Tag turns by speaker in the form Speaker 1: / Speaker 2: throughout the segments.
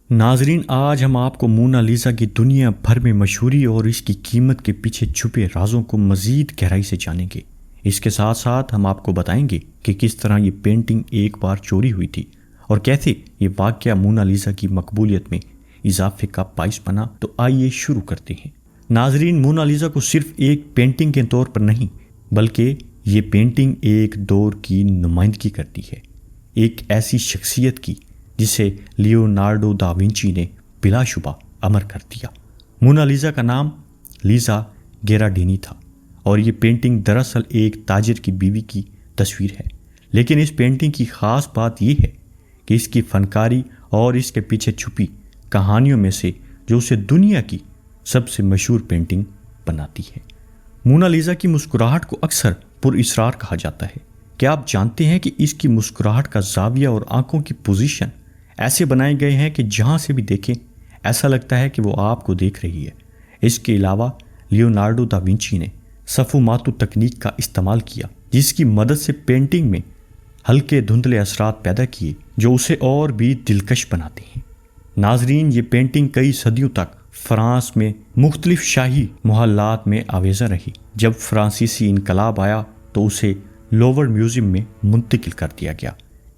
Speaker 1: ناظرین، آج ہم آپ کو مونا لیزا کی دنیا بھر میں مشہوری اور اس کی قیمت کے پیچھے چھپے رازوں کو مزید گہرائی سے جانیں گے۔ اس کے ساتھ ساتھ ہم آپ کو بتائیں گے کہ کس طرح یہ پینٹنگ ایک بار چوری ہوئی تھی اور کیسے یہ واقعہ مونا لیزا کی مقبولیت میں اضافے کا باعث بنا۔ تو آئیے شروع کرتے ہیں۔ ناظرین، مونا لیزا کو صرف ایک پینٹنگ کے طور پر نہیں بلکہ یہ پینٹنگ ایک دور کی نمائندگی کرتی ہے، ایک ایسی شخصیت کی جسے لیونارڈو دا وینچی نے بلا شبہ امر کر دیا۔ مونا لیزا کا نام لیزا گیراڈینی تھا اور یہ پینٹنگ دراصل ایک تاجر کی بیوی کی تصویر ہے، لیکن اس پینٹنگ کی خاص بات یہ ہے کہ اس کی فنکاری اور اس کے پیچھے چھپی کہانیوں میں سے جو اسے دنیا کی سب سے مشہور پینٹنگ بناتی ہے۔ مونا لیزا کی مسکراہٹ کو اکثر پر اسرار کہا جاتا ہے۔ کیا آپ جانتے ہیں کہ اس کی مسکراہٹ کا زاویہ اور آنکھوں کی پوزیشن ایسے بنائے گئے ہیں کہ جہاں سے بھی دیکھیں ایسا لگتا ہے کہ وہ آپ کو دیکھ رہی ہے۔ اس کے علاوہ لیونارڈو دا وینچی نے سفوماتو تکنیک کا استعمال کیا، جس کی مدد سے پینٹنگ میں ہلکے دھندلے اثرات پیدا کیے جو اسے اور بھی دلکش بناتے ہیں۔ ناظرین، یہ پینٹنگ کئی صدیوں تک فرانس میں مختلف شاہی محلات میں آویزاں رہی۔ جب فرانسیسی انقلاب آیا تو اسے لوور میوزیم میں منتقل کر دیا گیا۔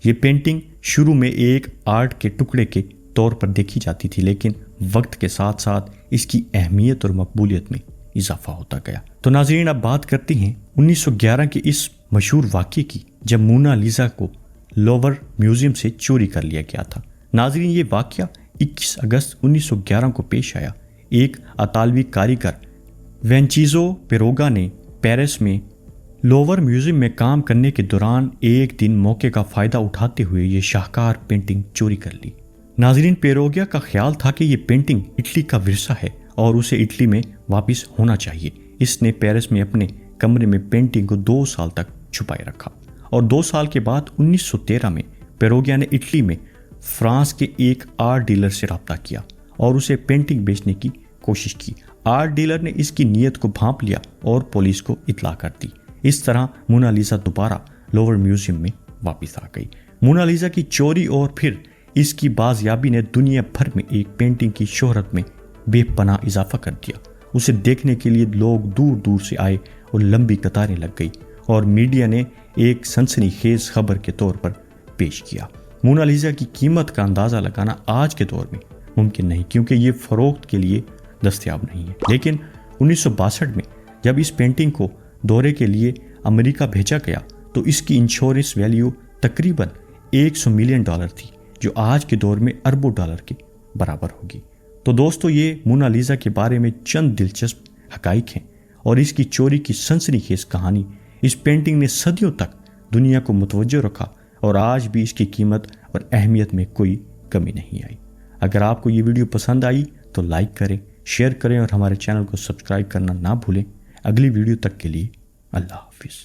Speaker 1: یہ پینٹنگ شروع میں ایک آرٹ کے ٹکڑے کے طور پر دیکھی جاتی تھی، لیکن وقت کے ساتھ ساتھ اس کی اہمیت اور مقبولیت میں اضافہ ہوتا گیا۔ تو ناظرین، اب بات کرتے ہیں 1911 کے اس مشہور واقعے کی جب مونا لیزا کو لوور میوزیم سے چوری کر لیا گیا تھا۔ ناظرین، یہ واقعہ 21 اگست 1911 کو پیش آیا۔ ایک اطالوی کاریگر وینچیزو پیروگا نے پیرس میں لوور میوزیم میں کام کرنے کے دوران ایک دن موقع کا فائدہ اٹھاتے ہوئے یہ شاہکار پینٹنگ چوری کر لی۔ ناظرین، پیروگا کا خیال تھا کہ یہ پینٹنگ اٹلی کا ورثہ ہے اور اسے اٹلی میں واپس ہونا چاہیے۔ اس نے پیرس میں اپنے کمرے میں پینٹنگ کو 2 سال تک چھپائے رکھا اور 2 سال کے بعد 1913 میں پیروگا نے اٹلی میں فرانس کے ایک آرٹ ڈیلر سے رابطہ کیا اور اسے پینٹنگ بیچنے کی کوشش کی۔ آرٹ ڈیلر نے اس کی نیت کو بھانپ لیا اور پولیس کو اطلاع کر دی۔ اس طرح مونا لیزا دوبارہ لوور میوزیم میں واپس آ گئی۔ مونا لیزا کی چوری اور پھر اس کی بازیابی نے دنیا بھر میں ایک پینٹنگ کی شہرت میں بے پناہ اضافہ کر دیا۔ اسے دیکھنے کے لیے لوگ دور دور سے آئے اور لمبی قطاریں لگ گئی اور میڈیا نے ایک سنسنی خیز خبر کے طور پر پیش کیا۔ مونا لیزا کی قیمت کا اندازہ لگانا آج کے دور میں ممکن نہیں کیونکہ یہ فروخت کے لیے دستیاب نہیں ہے، لیکن 1962 میں جب اس پینٹنگ کو دورے کے لیے امریکہ بھیجا گیا تو اس کی انشورنس ویلیو تقریباً $100 ملین تھی، جو آج کے دور میں اربوں ڈالر کے برابر ہوگی۔ تو دوستو، یہ مونا لیزا کے بارے میں چند دلچسپ حقائق ہیں اور اس کی چوری کی سنسنی خیز کہانی۔ اس پینٹنگ نے صدیوں تک دنیا کو متوجہ رکھا اور آج بھی اس کی قیمت اور اہمیت میں کوئی کمی نہیں آئی۔ اگر آپ کو یہ ویڈیو پسند آئی تو لائک کریں، شیئر کریں اور ہمارے چینل کو سبسکرائب کرنا نہ بھولیں۔ اگلی ویڈیو تک کے لیے اللہ حافظ۔